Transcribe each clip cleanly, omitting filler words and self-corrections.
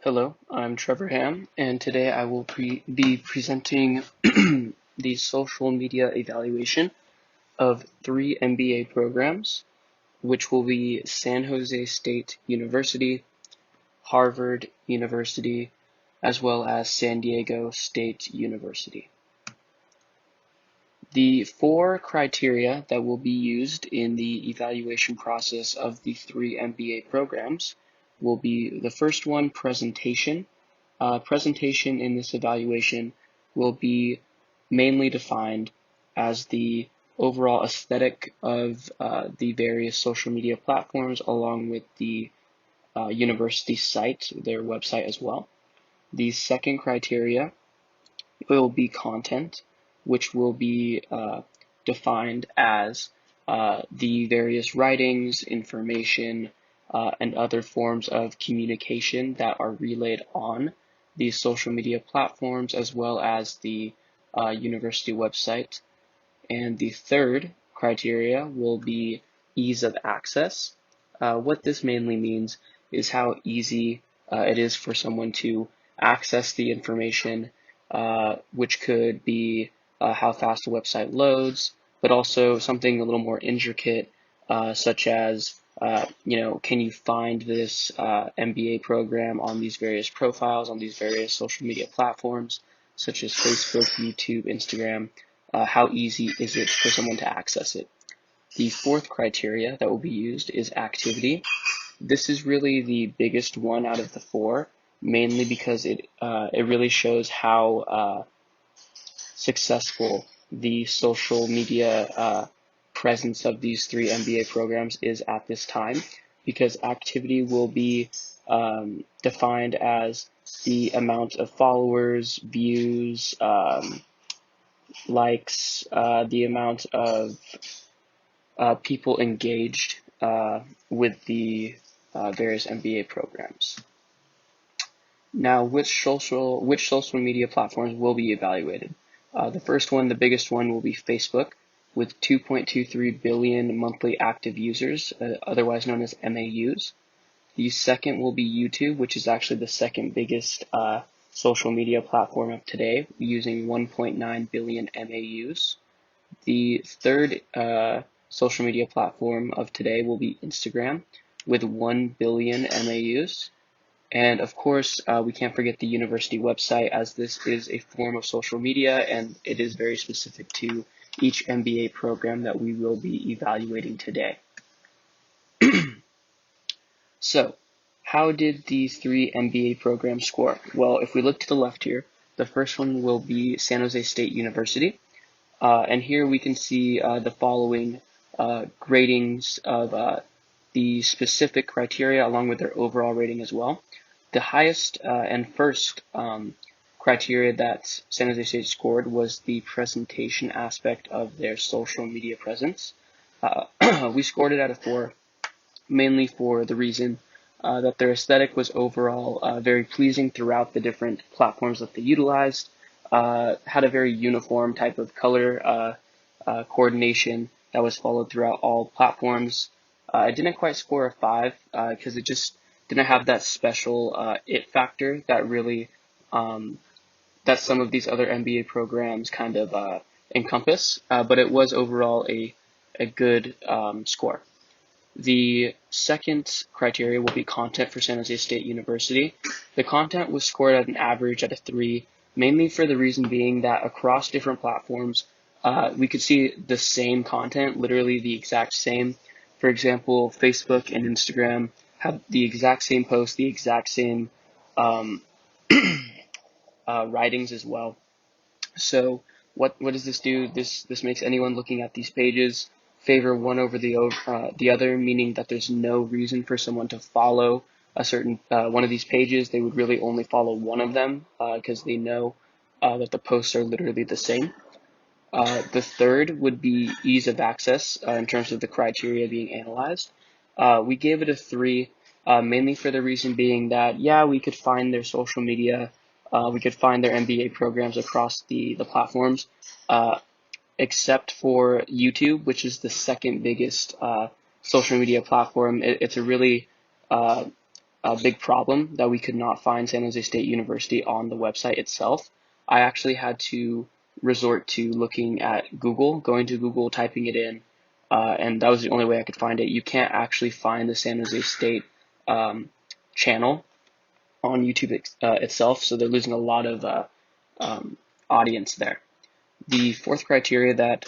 Hello, I'm Trevor Ham, and today I will be presenting the social media evaluation of three MBA programs, which will be San Jose State University, Harvard University, as well as San Diego State University. The four criteria that will be used in the evaluation process of the three MBA programs will be the first one, presentation. Presentation in this evaluation will be mainly defined as the overall aesthetic of the various social media platforms along with the university site, their website as well. The second criteria will be content, which will be defined as the various writings, information, and other forms of communication that are relayed on these social media platforms as well as the university website. And the third criteria will be ease of access. What this mainly means is how easy it is for someone to access the information, which could be how fast the website loads, but also something a little more intricate, such as can you find this MBA program on these various profiles, on these various social media platforms, such as Facebook, YouTube, Instagram? How easy is it for someone to access it? The fourth criteria that will be used is activity. This is really the biggest one out of the four, mainly because it really shows how successful the social media presence of these three MBA programs is at this time, because activity will be defined as the amount of followers, views, likes, the amount of people engaged with the various MBA programs. Now, which social media platforms will be evaluated? The first one, the biggest one, will be Facebook, with 2.23 billion monthly active users, otherwise known as MAUs. The second will be YouTube, which is actually the second biggest social media platform of today, using 1.9 billion MAUs. The third social media platform of today will be Instagram, with 1 billion MAUs. And of course, we can't forget the university website, as this is a form of social media and it is very specific to each MBA program that we will be evaluating today. So, how did these three MBA programs score? Well, if we look to the left here, the first one will be San Jose State University. And here we can see the following gradings of the specific criteria along with their overall rating as well. The highest and first criteria that San Jose State scored was the presentation aspect of their social media presence. We scored it out of 4, mainly for the reason that their aesthetic was overall very pleasing throughout the different platforms that they utilized, had a very uniform type of color coordination that was followed throughout all platforms. I didn't quite score a 5 because it just didn't have that special it factor that really that some of these other MBA programs kind of encompass, but it was overall a good score. The second criteria will be content for San Jose State University. The content was scored at an average at a 3, mainly for the reason being that across different platforms, we could see the same content, literally the exact same. For example, Facebook and Instagram have the exact same posts, the exact same um, writings as well. So what does this do? This makes anyone looking at these pages favor one over the other, meaning that there's no reason for someone to follow a certain one of these pages. They would really only follow one of them because they know that the posts are literally the same. The third would be ease of access in terms of the criteria being analyzed. We gave it a 3, mainly for the reason being that, yeah, we could find their social media, we could find their MBA programs across the platforms, except for YouTube, which is the second biggest social media platform. It's a really big problem that we could not find San Jose State University on the website itself, I actually had to resort to looking at Google, going to Google, typing it in, and that was the only way I could find it. You can't actually find the San Jose State channel on YouTube itself, so they're losing a lot of audience there. The fourth criteria that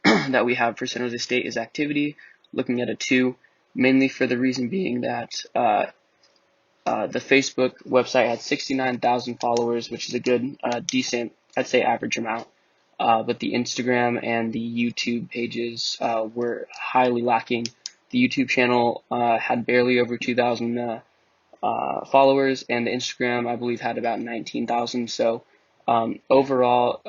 that we have for San Jose State is activity, looking at a 2, mainly for the reason being that the Facebook website had 69,000 followers, which is a good, decent, I'd say average amount. But the Instagram and the YouTube pages were highly lacking. The YouTube channel had barely over 2,000 followers, and the Instagram, I believe, had about 19,000. So overall,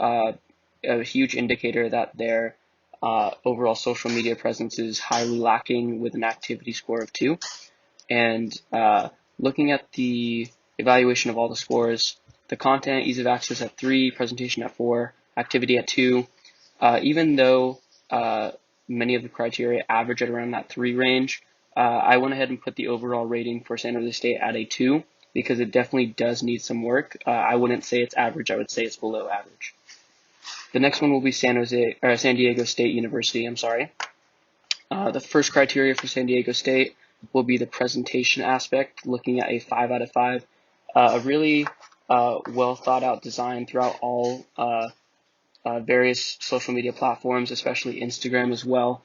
a huge indicator that their overall social media presence is highly lacking with an activity score of 2. And looking at the evaluation of all the scores, the content, ease of access at 3, presentation at 4, activity at 2, even though many of the criteria average at around that 3 range, I went ahead and put the overall rating for San Jose State at a 2 because it definitely does need some work. I wouldn't say it's average, I would say it's below average. The next one will be San Diego State University, The first criteria for San Diego State will be the presentation aspect, looking at a 5 out of 5. A really well thought out design throughout all various social media platforms, especially Instagram as well,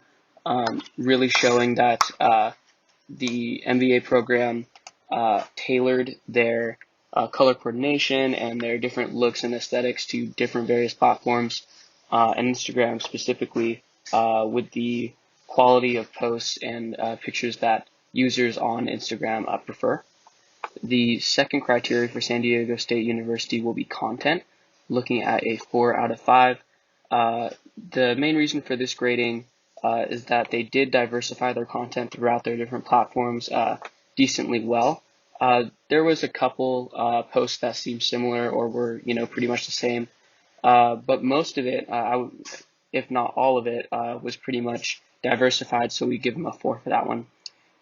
really showing that the MBA program tailored their color coordination and their different looks and aesthetics to different various platforms, and Instagram specifically with the quality of posts and pictures that users on Instagram prefer. The second criteria for San Diego State University will be content, looking at a 4 out of 5. The main reason for this grading is that they did diversify their content throughout their different platforms decently well. There was a couple posts that seemed similar or were, pretty much the same, but most of it, if not all of it, was pretty much diversified, so we give them a 4 for that one.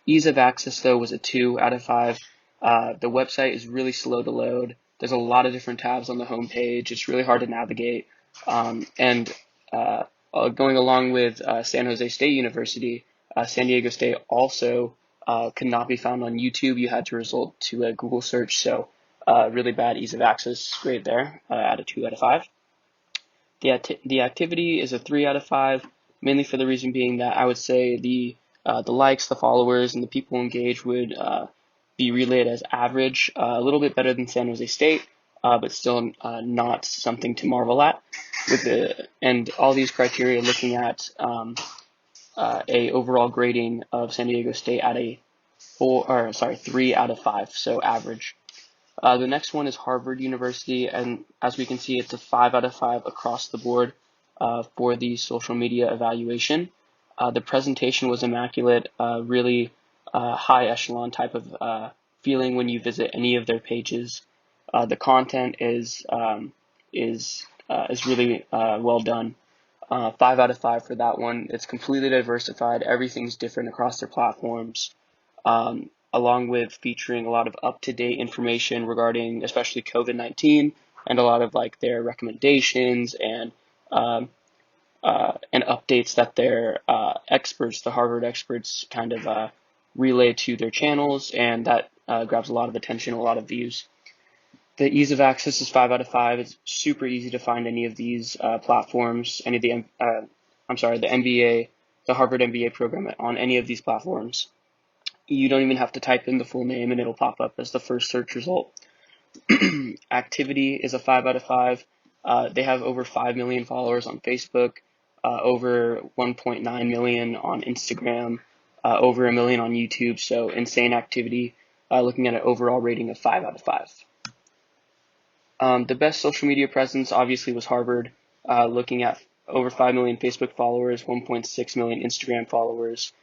Ease of access, though, was a 2 out of 5. The website is really slow to load. There's a lot of different tabs on the home page. It's really hard to navigate. And going along with San Jose State University, San Diego State also could not be found on YouTube. You had to resort to a Google search, so really bad ease of access grade there at a 2 out of 5. The activity is a 3 out of 5, mainly for the reason being that I would say the likes, the followers, and the people engaged would be relayed as average, a little bit better than San Jose State, but still not something to marvel at. And all these criteria looking at a overall grading of San Diego State at a 3 out of 5, so average. The next one is Harvard University, and as we can see, it's a 5 out of 5 across the board for the social media evaluation. The presentation was immaculate, really high echelon type of feeling when you visit any of their pages. The content is really well done. 5 out of 5 for that one. It's completely diversified. Everything's different across their platforms, along with featuring a lot of up-to-date information regarding especially COVID-19 and a lot of their recommendations and updates that their experts, the Harvard experts, kind of relay to their channels, and that grabs a lot of attention, a lot of views. The ease of access is 5 out of 5. It's super easy to find any of these platforms, the MBA, the Harvard MBA program on any of these platforms. You don't even have to type in the full name and it'll pop up as the first search result. Activity is a 5 out of 5. They have over 5 million followers on Facebook, over 1.9 million on Instagram, over 1 million on YouTube, so insane activity, looking at an overall rating of 5 out of 5. The best social media presence obviously was Harvard, looking at over 5 million Facebook followers, 1.6 million Instagram followers.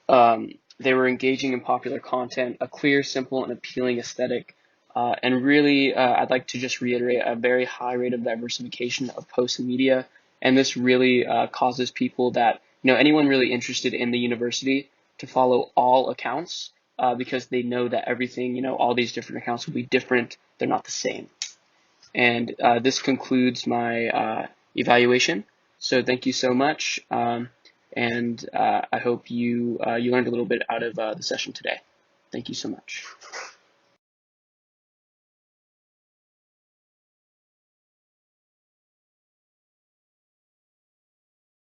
They were engaging in popular content, a clear, simple, and appealing aesthetic, and really, I'd like to just reiterate a very high rate of diversification of posts and media, and this really causes people that, anyone really interested in the university to follow all accounts because they know that everything, all these different accounts will be different. They're not the same. And this concludes my evaluation. So thank you so much, and I hope you learned a little bit out of the session today. Thank you so much.